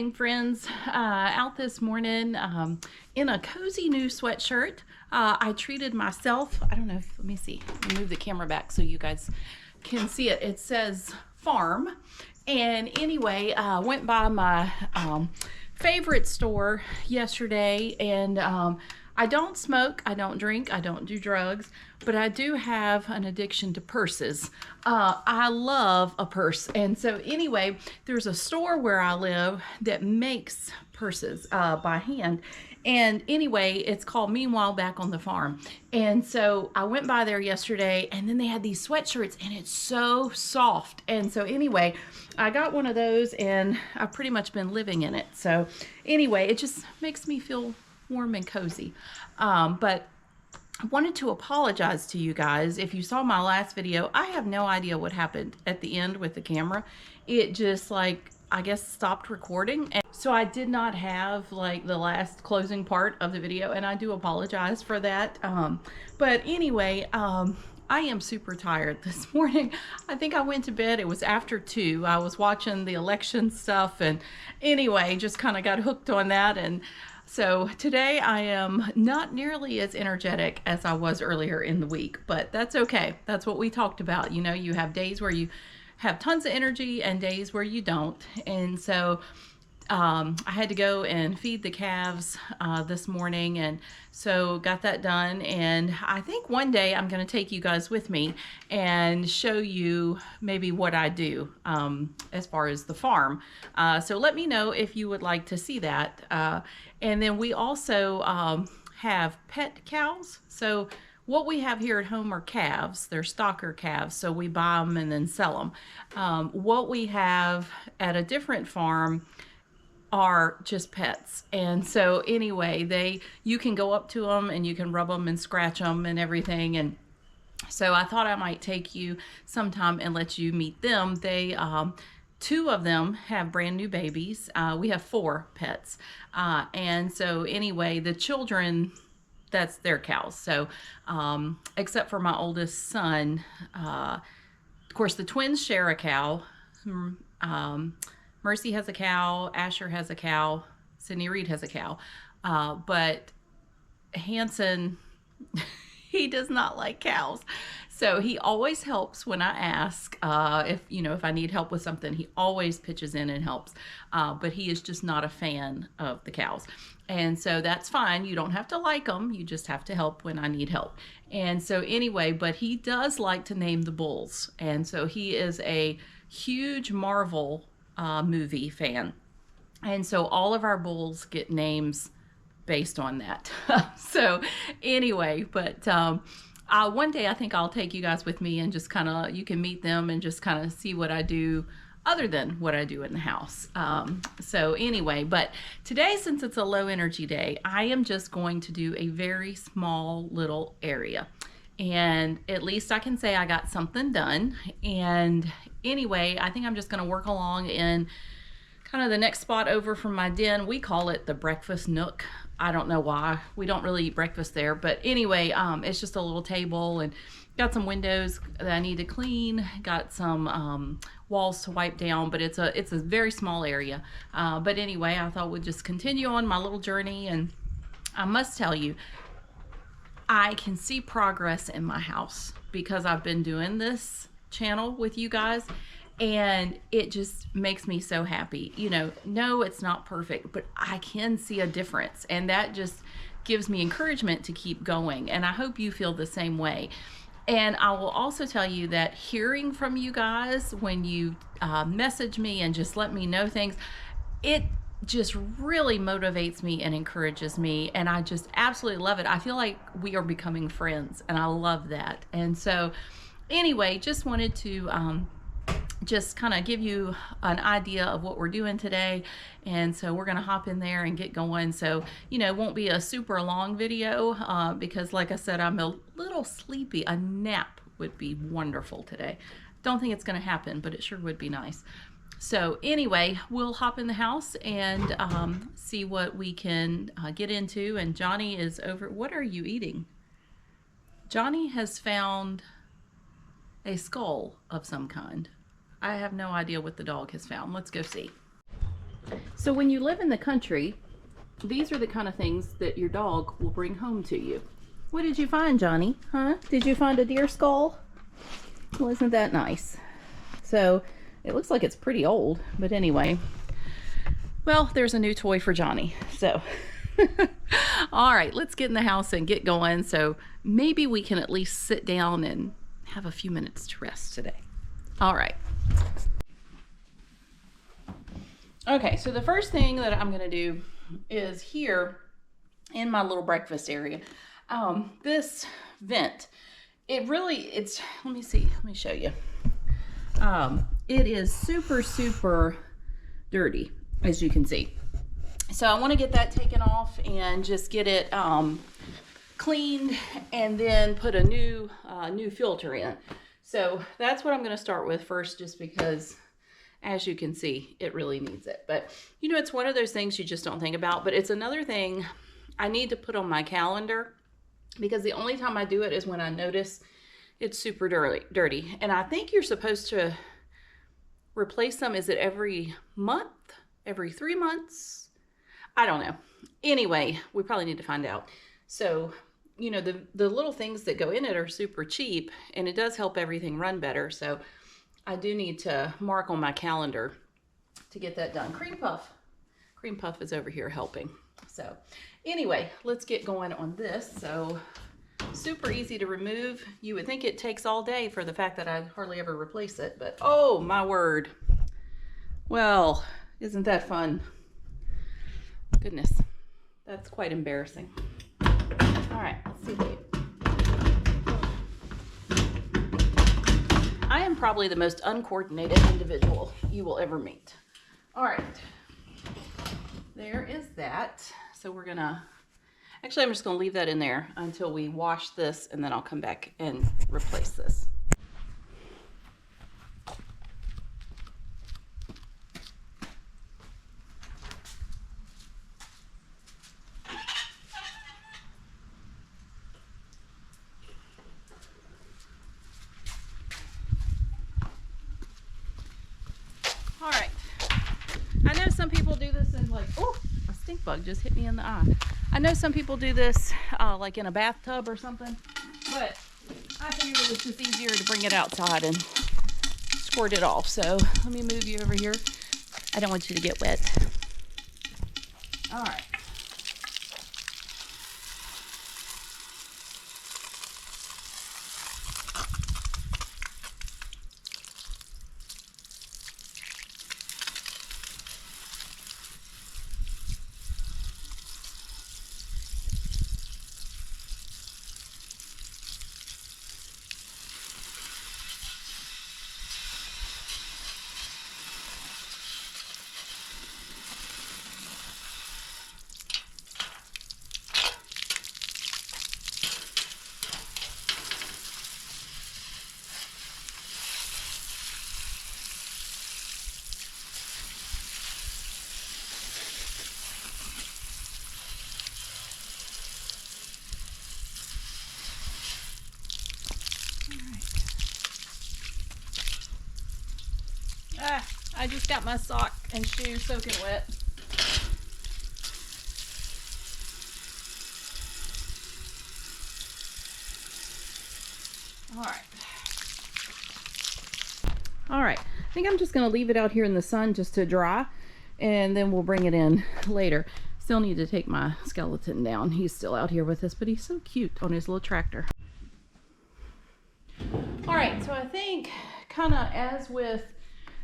morning, friends. Out this morning in a cozy new sweatshirt. I treated myself. I don't know if, let me see. Let me move the camera back so you guys can see it. It says farm. And anyway, I went by my favorite store yesterday, and I don't smoke, I don't drink, I don't do drugs, but I do have an addiction to purses. I love a purse. And so anyway, there's a store where I live that makes purses by hand. And anyway, it's called Meanwhile Back on the Farm. And so I went by there yesterday, and then they had these sweatshirts, and it's so soft. And so anyway, I got one of those, and I've pretty much been living in it. So anyway, it just makes me feel warm and cozy. But I wanted to apologize to you guys. If you saw my last video, I have no idea what happened at the end with the camera. It just, like, I guess stopped recording, and so I did not have like the last closing part of the video, and I do apologize for that. But anyway, I am super tired this morning. I think I went to bed, it was after 2. I was watching the election stuff, and anyway, just kind of got hooked on that. And so today I am not nearly as energetic as I was earlier in the week, but that's okay. That's what we talked about. You know, you have days where you have tons of energy and days where you don't. And so I had to go and feed the calves this morning, and so got that done. And I think one day I'm going to take you guys with me and show you maybe what I do as far as the farm. So let me know if you would like to see that. And then we also have pet cows. So what we have here at home are calves. They're stocker calves, so we buy them and then sell them. What we have at a different farm are just pets. And so anyway, you can go up to them and you can rub them and scratch them and everything. And so I thought I might take you sometime and let you meet them. They 2 of them have brand new babies. We have 4 pets. And so anyway, the children, that's their cows. So except for my oldest son, of course the twins share a cow. Mercy has a cow, Asher has a cow, Sydney Reed has a cow, but Hanson, he does not like cows. So he always helps when I ask, if I need help with something, he always pitches in and helps. But he is just not a fan of the cows. And so that's fine. You don't have to like them. You just have to help when I need help. And so anyway, but he does like to name the bulls. And so he is a huge Marvel movie fan. And so all of our bulls get names based on that. So anyway, but one day I think I'll take you guys with me and just kind of, you can meet them and just kind of see what I do other than what I do in the house. So anyway, but today, since it's a low energy day, I am just going to do a very small little area. And at least I can say I got something done. And anyway, I think I'm just going to work along in kind of the next spot over from my den. We call it the breakfast nook. I don't know why. We don't really eat breakfast there. But anyway, it's just a little table, and got some windows that I need to clean. Got some walls to wipe down, but it's a very small area. But anyway, I thought we'd just continue on my little journey. And I must tell you, I can see progress in my house because I've been doing this channel with you guys, and it just makes me so happy. You know, no, it's not perfect, but I can see a difference, and that just gives me encouragement to keep going. And I hope you feel the same way. And I will also tell you that hearing from you guys when you message me and just let me know things, it just really motivates me and encourages me, and I just absolutely love it. I feel like we are becoming friends, and I love that. And so anyway, just wanted to just kind of give you an idea of what we're doing today. And so we're going to hop in there and get going. So, you know, it won't be a super long video because like I said, I'm a little sleepy. A nap would be wonderful today. Don't think it's going to happen, but it sure would be nice. So anyway, we'll hop in the house and see what we can get into. And Johnny is over. What are you eating? Johnny has found a skull of some kind. I have no idea what the dog has found. Let's go see. So when you live in the country, these are the kind of things that your dog will bring home to you. What did you find, Johnny? Huh? Did you find a deer skull? Wasn't that nice? So it looks like it's pretty old, but anyway. Well, there's a new toy for Johnny. So, all right, let's get in the house and get going. So maybe we can at least sit down and have a few minutes to rest today. All right. Okay, so the first thing that I'm gonna do is here in my little breakfast area, this vent, it's, let me show you. It is super dirty, as you can see. So I want to get that taken off and just get it cleaned, and then put a new filter in. So that's what I'm going to start with first, just because, as you can see, it really needs it. But you know, it's one of those things you just don't think about, but it's another thing I need to put on my calendar, because the only time I do it is when I notice it's super dirty. And I think you're supposed to replace them. Is it every month? Every 3 months? I don't know. Anyway, we probably need to find out. So, you know, the little things that go in it are super cheap, and it does help everything run better. So I do need to mark on my calendar to get that done. Cream Puff is over here helping. So anyway, let's get going on this. So super easy to remove. You would think it takes all day for the fact that I hardly ever replace it, but oh my word. Well, isn't that fun? Goodness, that's quite embarrassing. All right, let's see. I am probably the most uncoordinated individual you will ever meet. All right, there is that. So we're gonna, actually I'm just gonna leave that in there until we wash this, and then I'll come back and replace this. All right, I know some people do this in like, oh, a stink bug just hit me in the eye. I know some people do this like in a bathtub or something, but I figured it was just easier to bring it outside and squirt it off. So let me move you over here. I don't want you to get wet. All right. I just got my sock and shoe soaking wet. All right. I think I'm just going to leave it out here in the sun just to dry, and then we'll bring it in later. Still need to take my skeleton down. He's still out here with us, but he's so cute on his little tractor. All right, so I think kind of as with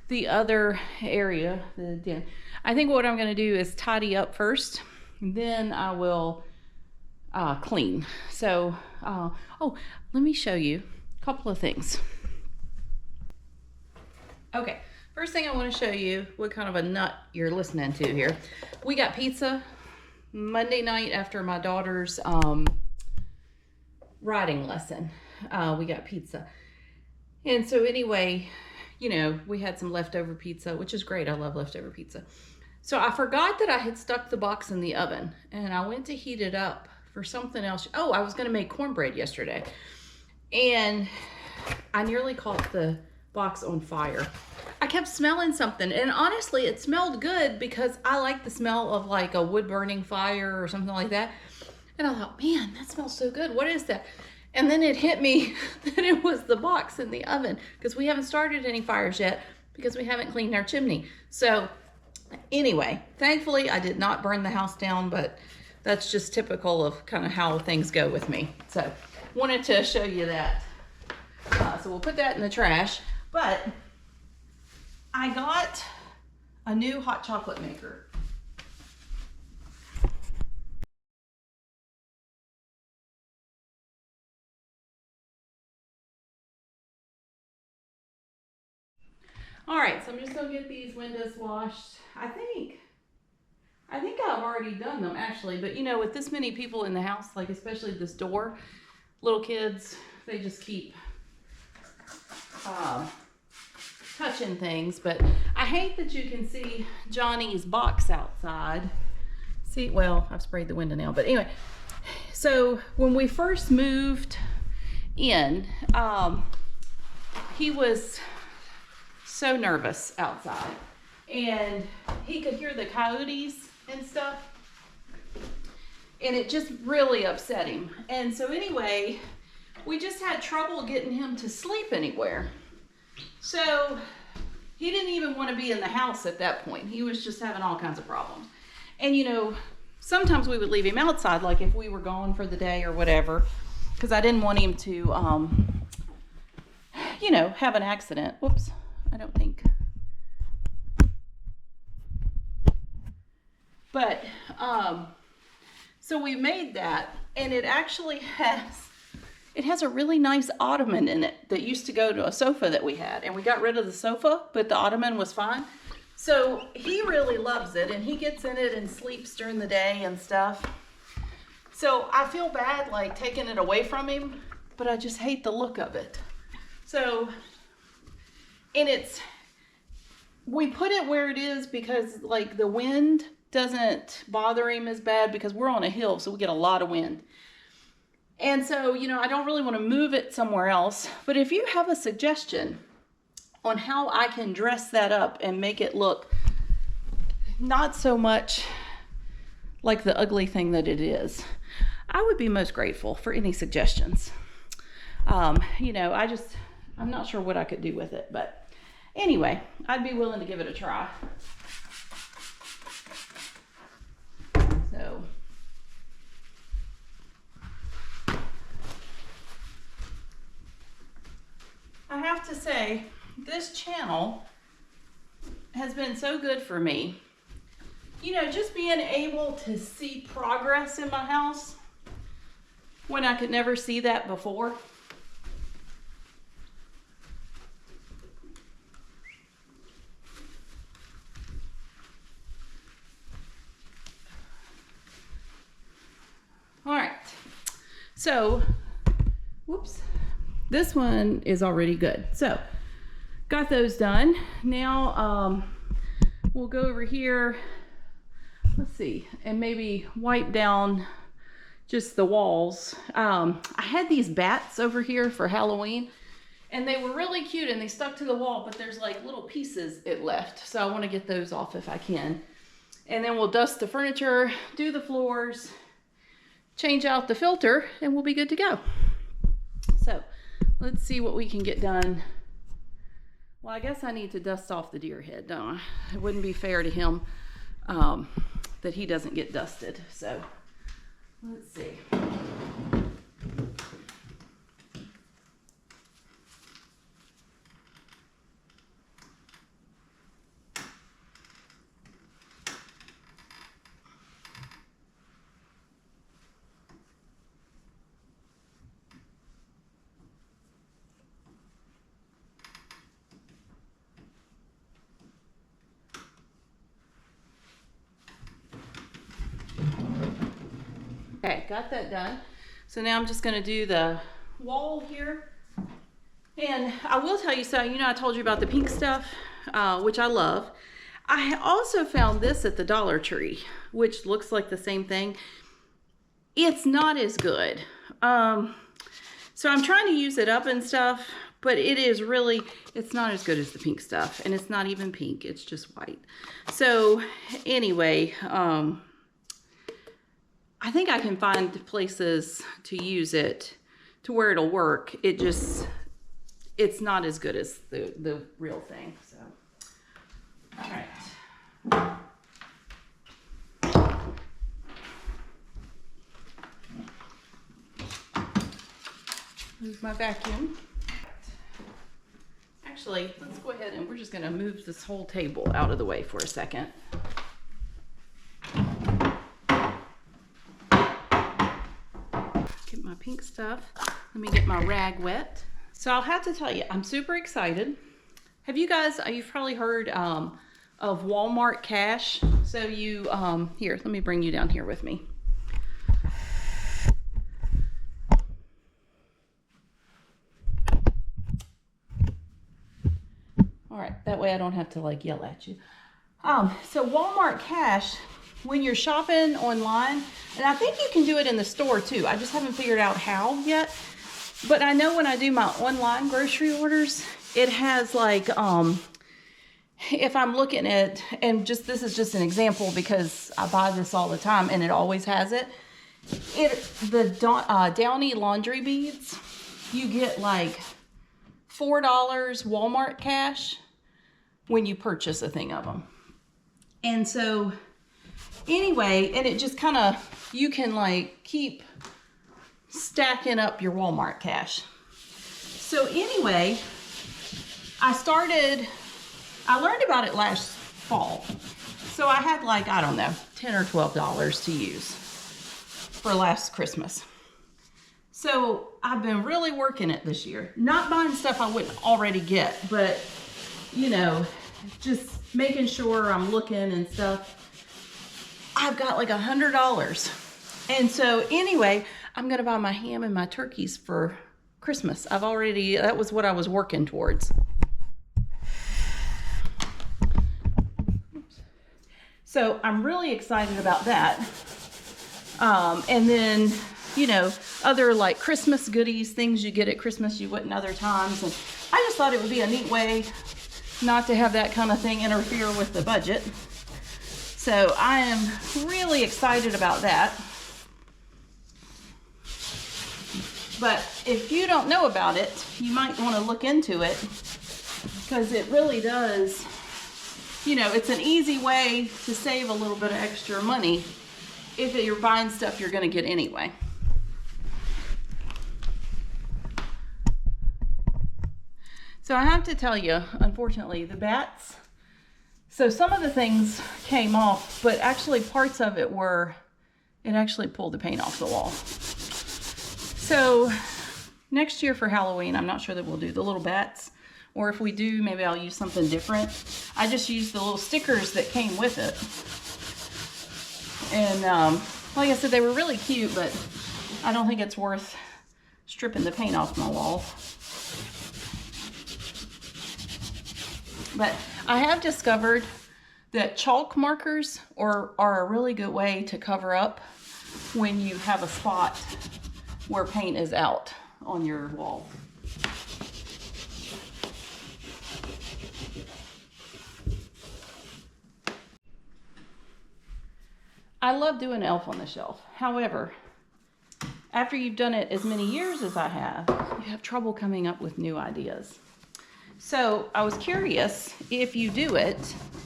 the other area, the den, I think what I'm going to do is tidy up first, then I will clean. So, oh, let me show you a couple of things. Okay, first thing I want to show you what kind of a nut you're listening to here. We got pizza Monday night after my daughter's riding lesson. We got pizza. And so anyway, you know, we had some leftover pizza, which is great. I love leftover pizza. So I forgot that I had stuck the box in the oven, and I went to heat it up for something else. Oh, I was going to make cornbread yesterday, and I nearly caught the box on fire. I kept smelling something, and honestly, it smelled good because I like the smell of like a wood burning fire or something like that. And I thought, man, that smells so good. What is that? And then it hit me that it was the box in the oven, because we haven't started any fires yet because we haven't cleaned our chimney. So anyway, thankfully I did not burn the house down, but that's just typical of kind of how things go with me. So wanted to show you that. So we'll put that in the trash. But I got a new hot chocolate maker. All right, so I'm just gonna get these windows washed. I think I've already done them actually, but you know, with this many people in the house, like especially this door, little kids, they just keep touching things. But I hate that you can see Johnny's box outside. See, well, I've sprayed the window now, but anyway, so when we first moved in, he was so nervous outside, and he could hear the coyotes and stuff, and it just really upset him. And so anyway, we just had trouble getting him to sleep anywhere. So he didn't even want to be in the house at that point. He was just having all kinds of problems. And you know, sometimes we would leave him outside, like if we were gone for the day or whatever, because I didn't want him to you know, have an accident. Whoops, I don't think. But so we made that, and it actually has a really nice ottoman in it that used to go to a sofa that we had, and we got rid of the sofa, but the ottoman was fine. So he really loves it, and he gets in it and sleeps during the day and stuff. So I feel bad like taking it away from him, but I just hate the look of it. So, and we put it where it is because like the wind doesn't bother him as bad, because we're on a hill, so we get a lot of wind. And so, you know, I don't really want to move it somewhere else. But if you have a suggestion on how I can dress that up and make it look not so much like the ugly thing that it is, I would be most grateful for any suggestions. You know, I'm not sure what I could do with it, but anyway, I'd be willing to give it a try. So I have to say, this channel has been so good for me. You know, just being able to see progress in my house when I could never see that before. All right, so, whoops, this one is already good. So, got those done. Now, we'll go over here, let's see, and maybe wipe down just the walls. I had these bats over here for Halloween, and they were really cute, and they stuck to the wall, but there's like little pieces it left. So I want to get those off if I can. And then we'll dust the furniture, do the floors, change out the filter, and we'll be good to go. So let's see what we can get done. Well, I guess I need to dust off the deer head, don't I? It wouldn't be fair to him that he doesn't get dusted. So let's see. Okay, got that done. So now I'm just going to do the wall here. And I will tell you, so you know I told you about the pink stuff, which I love. I also found this at the Dollar Tree, which looks like the same thing. It's not as good. So I'm trying to use it up and stuff, but it is really, it's not as good as the pink stuff. And it's not even pink, it's just white. So anyway, I think I can find places to use it to where it'll work. It's not as good as the real thing. So, all right. Move my vacuum. Actually, let's go ahead and we're just gonna move this whole table out of the way for a second. Get my pink stuff. Let me get my rag wet. So I'll have to tell you, I'm super excited. Have you guys, you've probably heard of Walmart Cash. So you, here, let me bring you down here with me. All right, that way I don't have to like yell at you. So Walmart Cash, when you're shopping online, and I think you can do it in the store too. I just haven't figured out how yet. But I know when I do my online grocery orders, it has like, if I'm looking at, and this is just an example because I buy this all the time and it always has it. The Downy laundry beads, you get like $4 Walmart Cash when you purchase a thing of them. And so anyway, and it just kind of, you can like keep stacking up your Walmart Cash. So anyway, I learned about it last fall. So I had like, I don't know, $10 or $12 to use for last Christmas. So I've been really working it this year. Not buying stuff I wouldn't already get, but you know, just making sure I'm looking and stuff. I've got like $100. And so anyway, I'm gonna buy my ham and my turkeys for Christmas. That was what I was working towards. So I'm really excited about that. And then, you know, other like Christmas goodies, things you get at Christmas you wouldn't other times. And I just thought it would be a neat way not to have that kind of thing interfere with the budget. So I am really excited about that. But if you don't know about it, you might want to look into it because it really does, you know, it's an easy way to save a little bit of extra money if you're buying stuff you're going to get anyway. So I have to tell you, unfortunately, the bats, so some of the things came off, but actually parts of it actually pulled the paint off the wall. So next year for Halloween, I'm not sure that we'll do the little bats, or if we do, maybe I'll use something different. I just used the little stickers that came with it. And like I said, they were really cute, but I don't think it's worth stripping the paint off my wall. But I have discovered that chalk markers are a really good way to cover up when you have a spot where paint is out on your wall. I love doing Elf on the Shelf. However, after you've done it as many years as I have, you have trouble coming up with new ideas. So I was curious, if you do it,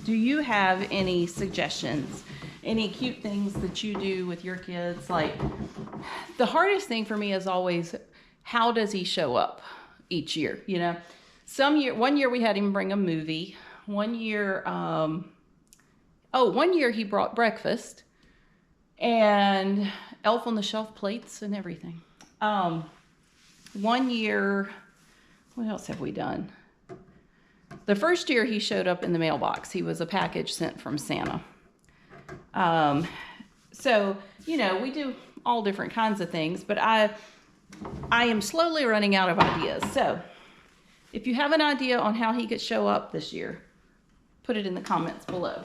do you have any suggestions? Any cute things that you do with your kids? Like, the hardest thing for me is always, how does he show up each year? You know, one year we had him bring a movie. One year he brought breakfast and Elf on the Shelf plates and everything. One year, what else have we done? The first year he showed up in the mailbox. He was a package sent from Santa. So, you know, we do all different kinds of things, but I am slowly running out of ideas. So if you have an idea on how he could show up this year, put it in the comments below.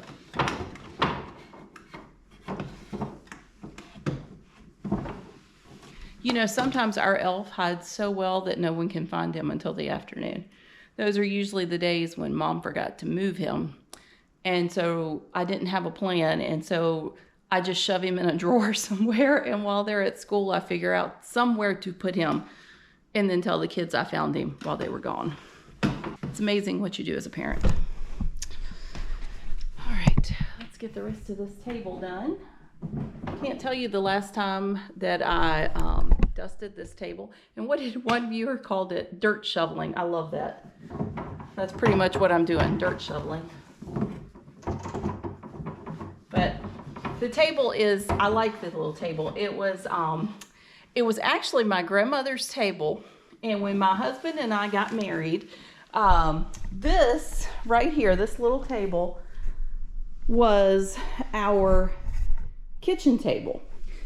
You know, sometimes our elf hides so well that no one can find him until the afternoon. Those are usually the days when Mom forgot to move him. And so I didn't have a plan. And so I just shove him in a drawer somewhere. And while they're at school, I figure out somewhere to put him and then tell the kids I found him while they were gone. It's amazing what you do as a parent. All right, let's get the rest of this table done. Can't tell you the last time that I dusted this table. And what did one viewer called it? Dirt shoveling. I love that. That's pretty much what I'm doing, dirt shoveling. But the table is, I like this little table. It was actually my grandmother's table. And when my husband and I got married, this right here, this little table was our kitchen table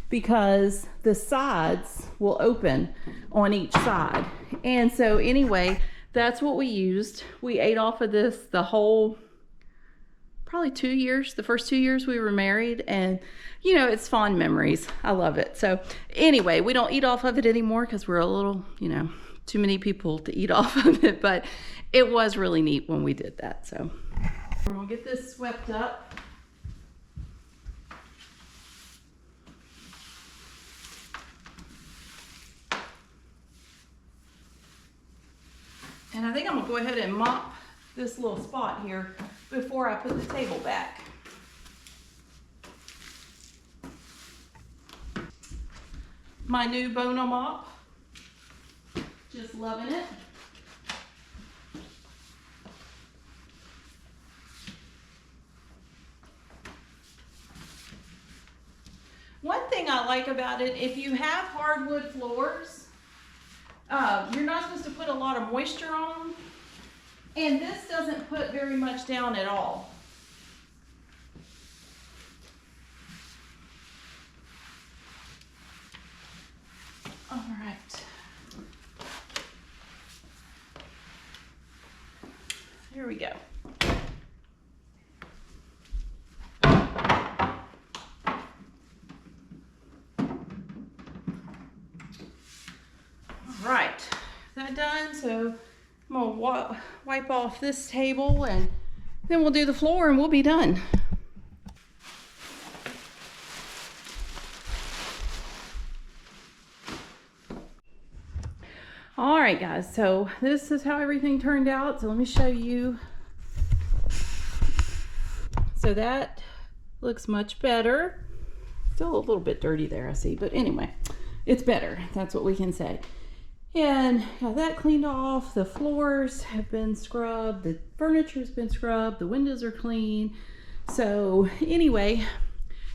because the sides will open on each side. And so anyway, that's what we used. We ate off of this the whole, probably 2 years, the first 2 years we were married. And you know, it's fond memories. I love it. So anyway, we don't eat off of it anymore because we're a little, you know, too many people to eat off of it, but it was really neat when we did that. So we're gonna get this swept up. And I think I'm gonna go ahead and mop this little spot here before I put the table back. My new Bona mop, just loving it. One thing I like about it, if you have hardwood floors, you're not supposed to put a lot of moisture on them, and this doesn't put very much down at all. All right. Here we go. Right, that done. So I'm gonna wipe off this table and then we'll do the floor and we'll be done. All right, guys, so this is how everything turned out. So let me show you. So that looks much better. Still a little bit dirty there, I see, but anyway, it's better. That's what we can say. And got that cleaned off. The floors have been scrubbed. The furniture's been scrubbed. The windows are clean. So anyway,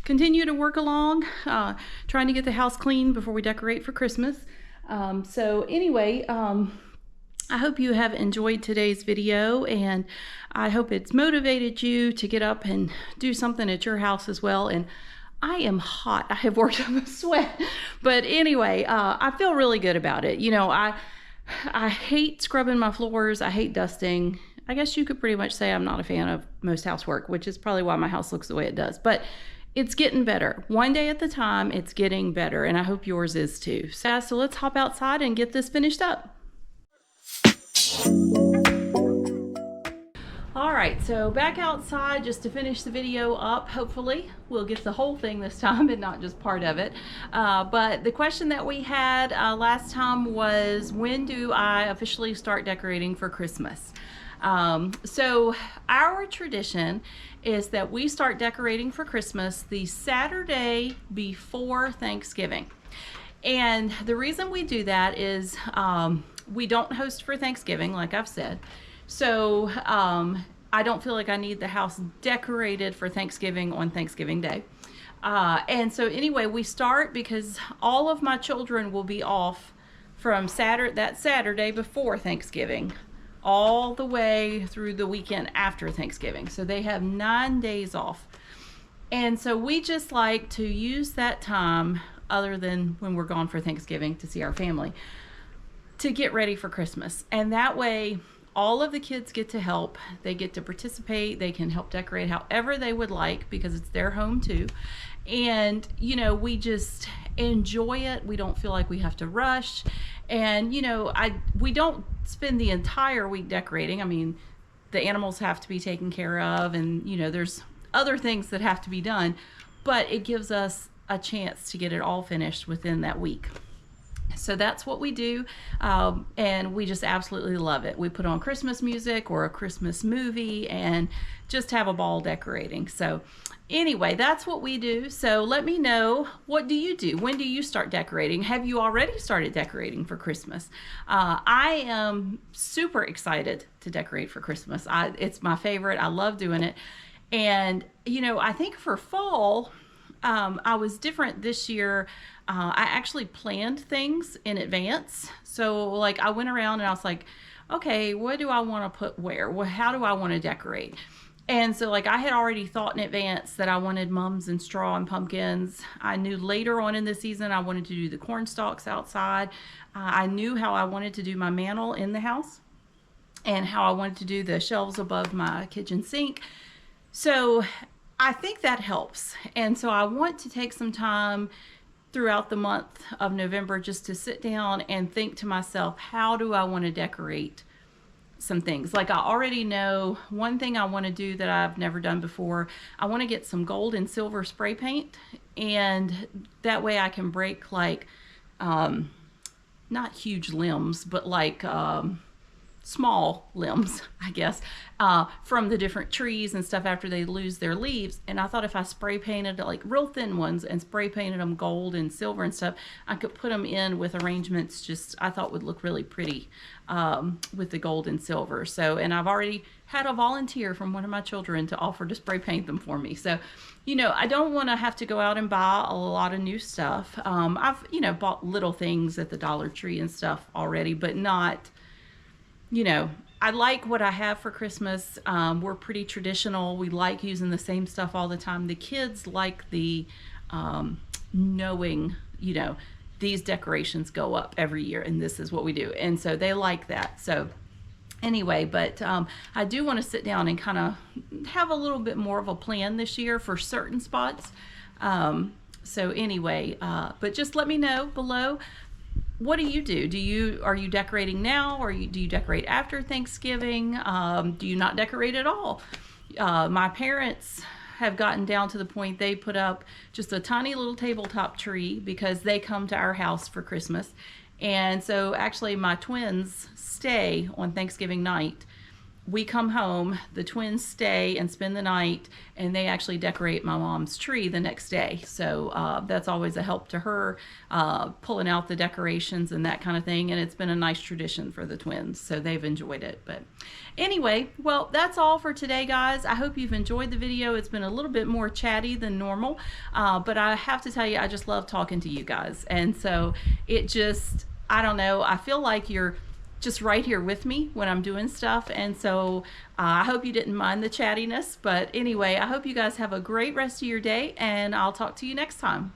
continue to work along, trying to get the house clean before we decorate for Christmas. So anyway, I hope you have enjoyed today's video, and I hope it's motivated you to get up and do something at your house as well. And I am hot. I have worked up a sweat. But anyway, I feel really good about it. You know, I hate scrubbing my floors. I hate dusting. I guess you could pretty much say I'm not a fan of most housework, which is probably why my house looks the way it does. But it's getting better. One day at a time, it's getting better. And I hope yours is too. So let's hop outside and get this finished up. All right, so back outside just to finish the video up. Hopefully we'll get the whole thing this time and not just part of it. But the question that we had last time was, when do I officially start decorating for Christmas? So our tradition is that we start decorating for Christmas the Saturday before Thanksgiving. And the reason we do that is we don't host for Thanksgiving, like I've said. So I don't feel like I need the house decorated for Thanksgiving on Thanksgiving Day. And so anyway, we start because all of my children will be off from that Saturday before Thanksgiving all the way through the weekend after Thanksgiving. So they have 9 days off. And so we just like to use that time, other than when we're gone for Thanksgiving to see our family, to get ready for Christmas. And that way all of the kids get to help. They get to participate. They can help decorate however they would like because it's their home too. And, you know, we just enjoy it. We don't feel like we have to rush. And, you know, we don't spend the entire week decorating. I mean, the animals have to be taken care of, and, you know, there's other things that have to be done, but it gives us a chance to get it all finished within that week. So that's what we do, and we just absolutely love it. We put on Christmas music or a Christmas movie and just have a ball decorating. So anyway, that's what we do. So let me know, what do you do? When do you start decorating? Have you already started decorating for Christmas? I am super excited to decorate for Christmas. It's my favorite. I love doing it. And, you know, I think for fall, I was different this year. I actually planned things in advance. So like I went around and I was like, okay, what do I want to put where? Well, how do I want to decorate? And so like I had already thought in advance that I wanted mums and straw and pumpkins. I knew later on in the season I wanted to do the corn stalks outside. I knew how I wanted to do my mantle in the house and how I wanted to do the shelves above my kitchen sink. So I think that helps. And so I want to take some time throughout the month of November just to sit down and think to myself, how do I want to decorate some things? Like I already know one thing I want to do that I've never done before. I want to get some gold and silver spray paint, and that way I can break like not huge limbs, but like small limbs, I guess, from the different trees and stuff after they lose their leaves. And I thought if I spray painted like real thin ones and spray painted them gold and silver and stuff, I could put them in with arrangements just I thought would look really pretty with the gold and silver. So, and I've already had a volunteer from one of my children to offer to spray paint them for me. So, you know, I don't want to have to go out and buy a lot of new stuff. I've, you know, bought little things at the Dollar Tree and stuff already, but not, you know, I like what I have for Christmas. We're pretty traditional. We like using the same stuff all the time. The kids like the knowing, you know, these decorations go up every year and this is what we do. And so they like that. So anyway, but I do want to sit down and kind of have a little bit more of a plan this year for certain spots. So anyway, but just let me know below. What do you do? Are you decorating now, or do you decorate after Thanksgiving? Do you not decorate at all? My parents have gotten down to the point they put up just a tiny little tabletop tree because they come to our house for Christmas. And so actually my twins stay on Thanksgiving night. We come home, the twins stay and spend the night, and they actually decorate my mom's tree the next day. So that's always a help to her, pulling out the decorations and that kind of thing. And it's been a nice tradition for the twins, so they've enjoyed it. But anyway, well, that's all for today, guys. I hope you've enjoyed the video. It's been a little bit more chatty than normal, but I have to tell you, I just love talking to you guys. And so it just, I don't know, I feel like you're just right here with me when I'm doing stuff. And so I hope you didn't mind the chattiness. But anyway, I hope you guys have a great rest of your day, and I'll talk to you next time.